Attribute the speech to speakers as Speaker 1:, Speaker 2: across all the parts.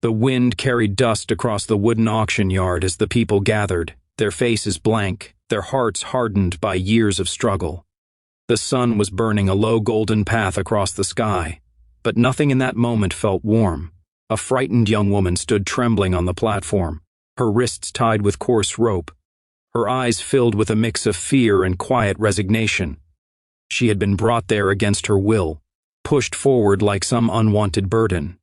Speaker 1: The wind carried dust across the wooden auction yard as the people gathered, their faces blank, their hearts hardened by years of struggle. The sun was burning a low golden path across the sky, but nothing in that moment felt warm. A frightened young woman stood trembling on the platform, her wrists tied with coarse rope, her eyes filled with a mix of fear and quiet resignation. She had been brought there against her will, pushed forward like some unwanted burden.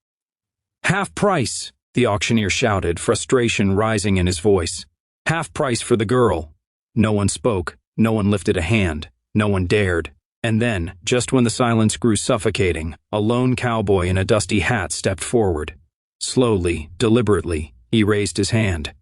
Speaker 1: "Half price!" the auctioneer shouted, frustration rising in his voice. "Half price for the girl!" No one spoke, no one lifted a hand, no one dared. And then, just when the silence grew suffocating, a lone cowboy in a dusty hat stepped forward. Slowly, deliberately, he raised his hand.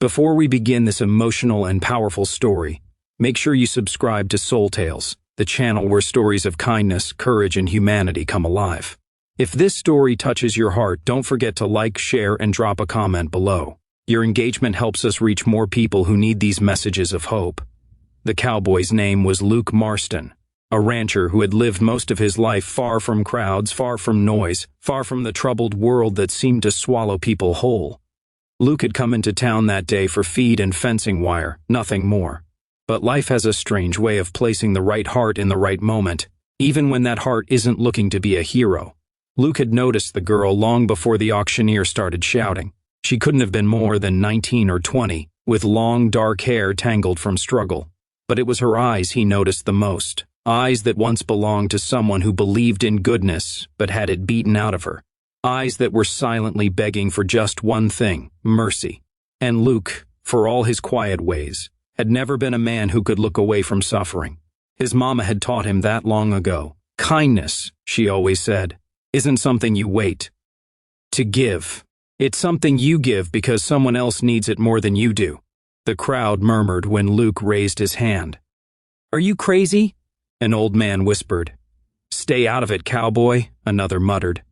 Speaker 1: Before we begin this emotional and powerful story, make sure you subscribe to Soul Tales, the channel where stories of kindness, courage, and humanity come alive. If this story touches your heart, don't forget to like, share, and drop a comment below. Your engagement helps us reach more people who need these messages of hope. The cowboy's name was Luke Marston, a rancher who had lived most of his life far from crowds, far from noise, far from the troubled world that seemed to swallow people whole. Luke had come into town that day for feed and fencing wire, nothing more. But life has a strange way of placing the right heart in the right moment, even when that heart isn't looking to be a hero. Luke had noticed the girl long before the auctioneer started shouting. She couldn't have been more than 19 or 20, with long dark hair tangled from struggle. But it was her eyes he noticed the most, eyes that once belonged to someone who believed in goodness but had it beaten out of her. Eyes that were silently begging for just one thing, mercy. And Luke, for all his quiet ways, had never been a man who could look away from suffering. His mama had taught him that long ago. Kindness, she always said, isn't something you wait to give. It's something you give because someone else needs it more than you do. The crowd murmured when Luke raised his hand. "Are you crazy?" an old man whispered. "Stay out of it, cowboy," another muttered.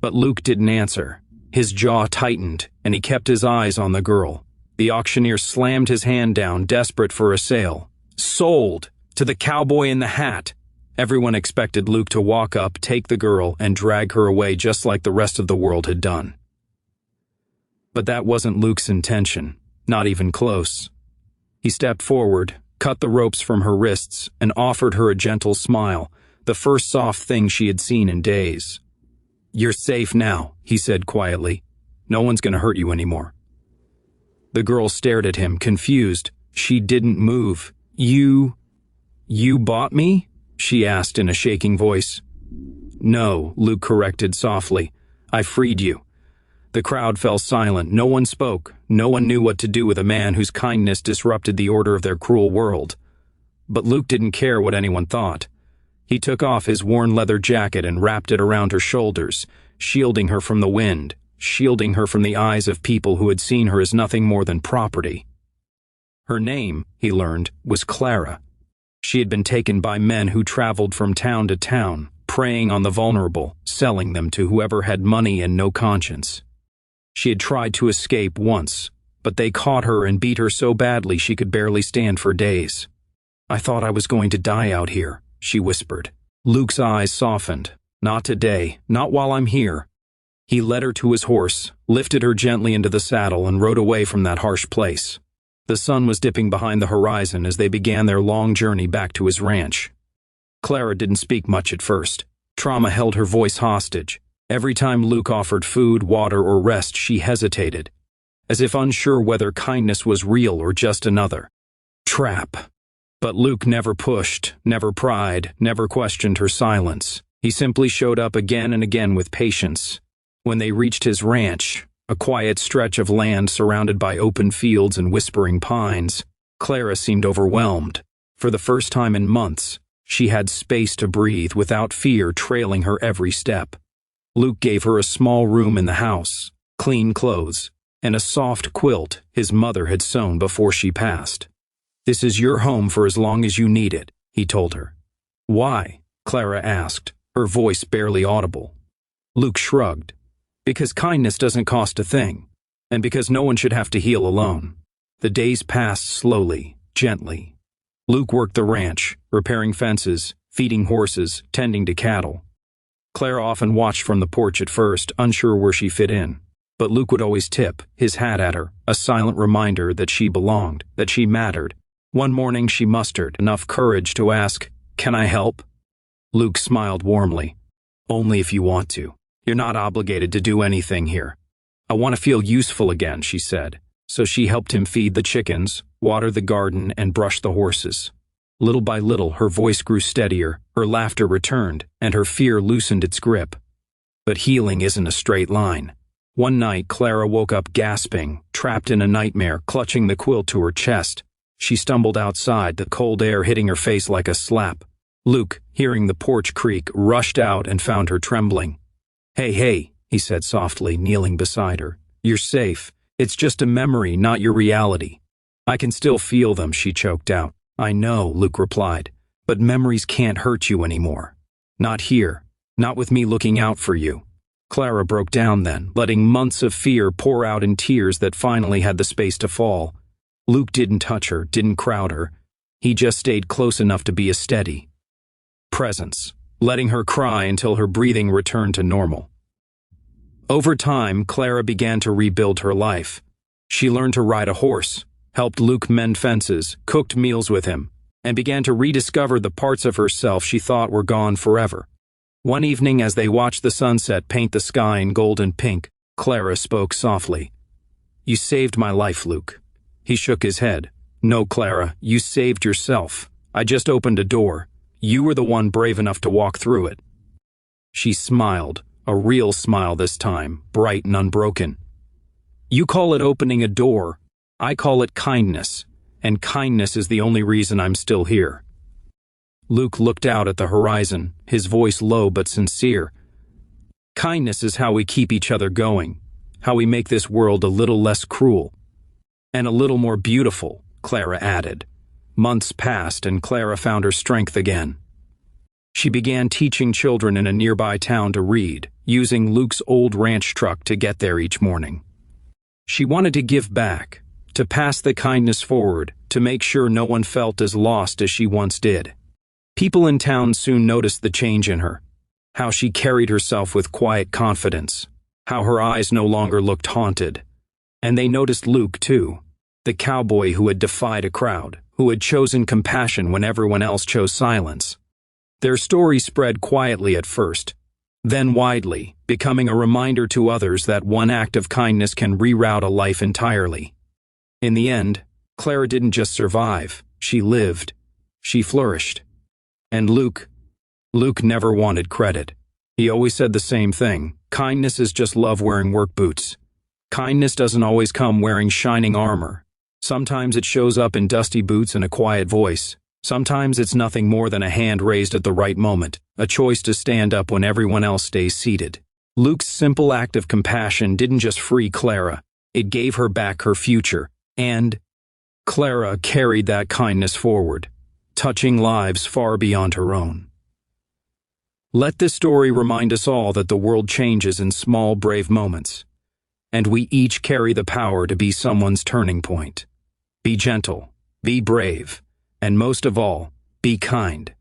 Speaker 1: But Luke didn't answer. His jaw tightened, and he kept his eyes on the girl. The auctioneer slammed his hand down, desperate for a sale. "Sold! To the cowboy in the hat!" Everyone expected Luke to walk up, take the girl, and drag her away just like the rest of the world had done. But that wasn't Luke's intention, not even close. He stepped forward, cut the ropes from her wrists, and offered her a gentle smile, the first soft thing she had seen in days. "You're safe now," he said quietly. "No one's going to hurt you anymore." The girl stared at him, confused. She didn't move. You bought me?" she asked in a shaking voice. "No," Luke corrected softly. "I freed you." The crowd fell silent. No one spoke. No one knew what to do with a man whose kindness disrupted the order of their cruel world. But Luke didn't care what anyone thought. He took off his worn leather jacket and wrapped it around her shoulders, shielding her from the wind, shielding her from the eyes of people who had seen her as nothing more than property. Her name, he learned, was Clara. She had been taken by men who traveled from town to town, preying on the vulnerable, selling them to whoever had money and no conscience. She had tried to escape once, but they caught her and beat her so badly she could barely stand for days. "I thought I was going to die out here," she whispered. Luke's eyes softened. "Not today, not while I'm here." He led her to his horse, lifted her gently into the saddle, and rode away from that harsh place. The sun was dipping behind the horizon as they began their long journey back to his ranch. Clara didn't speak much at first. Trauma held her voice hostage. Every time Luke offered food, water, or rest, she hesitated, as if unsure whether kindness was real or just another trap. But Luke never pushed, never pried, never questioned her silence. He simply showed up again and again with patience. When they reached his ranch, a quiet stretch of land surrounded by open fields and whispering pines, Clara seemed overwhelmed. For the first time in months, she had space to breathe without fear trailing her every step. Luke gave her a small room in the house, clean clothes, and a soft quilt his mother had sewn before she passed. "This is your home for as long as you need it," he told her. "Why?" Clara asked, her voice barely audible. Luke shrugged. "Because kindness doesn't cost a thing, and because no one should have to heal alone." The days passed slowly, gently. Luke worked the ranch, repairing fences, feeding horses, tending to cattle. Clara often watched from the porch at first, unsure where she fit in. But Luke would always tip his hat at her, a silent reminder that she belonged, that she mattered. One morning she mustered enough courage to ask, "Can I help?" Luke smiled warmly. "Only if you want to. You're not obligated to do anything here." "I want to feel useful again," she said. So she helped him feed the chickens, water the garden, and brush the horses. Little by little, her voice grew steadier, her laughter returned, and her fear loosened its grip. But healing isn't a straight line. One night, Clara woke up gasping, trapped in a nightmare, clutching the quilt to her chest. She stumbled outside, the cold air hitting her face like a slap. Luke, hearing the porch creak, rushed out and found her trembling. Hey, he said softly, kneeling beside her. "You're safe. It's just a memory, not your reality." "I can still feel them," she choked out. "I know," Luke replied, "but memories can't hurt you anymore. Not here. Not with me looking out for you." Clara broke down then, letting months of fear pour out in tears that finally had the space to fall. Luke didn't touch her, didn't crowd her. He just stayed close enough to be a steady presence, letting her cry until her breathing returned to normal. Over time, Clara began to rebuild her life. She learned to ride a horse, helped Luke mend fences, cooked meals with him, and began to rediscover the parts of herself she thought were gone forever. One evening, as they watched the sunset paint the sky in gold and pink, Clara spoke softly. "You saved my life, Luke." He shook his head. "No, Clara, you saved yourself. I just opened a door. You were the one brave enough to walk through it." She smiled, a real smile this time, bright and unbroken. "You call it opening a door. I call it kindness, and kindness is the only reason I'm still here." Luke looked out at the horizon, his voice low but sincere. "Kindness is how we keep each other going, how we make this world a little less cruel. And a little more beautiful," Clara added. Months passed and Clara found her strength again. She began teaching children in a nearby town to read, using Luke's old ranch truck to get there each morning. She wanted to give back, to pass the kindness forward, to make sure no one felt as lost as she once did. People in town soon noticed the change in her, how she carried herself with quiet confidence, how her eyes no longer looked haunted. And they noticed Luke, too, the cowboy who had defied a crowd, who had chosen compassion when everyone else chose silence. Their story spread quietly at first, then widely, becoming a reminder to others that one act of kindness can reroute a life entirely. In the end, Clara didn't just survive, she lived, she flourished. And Luke never wanted credit. He always said the same thing: kindness is just love wearing work boots. Kindness doesn't always come wearing shining armor. Sometimes it shows up in dusty boots and a quiet voice. Sometimes it's nothing more than a hand raised at the right moment, a choice to stand up when everyone else stays seated. Luke's simple act of compassion didn't just free Clara, it gave her back her future, and Clara carried that kindness forward, touching lives far beyond her own. Let this story remind us all that the world changes in small, brave moments, and we each carry the power to be someone's turning point. Be gentle, be brave, and most of all, be kind.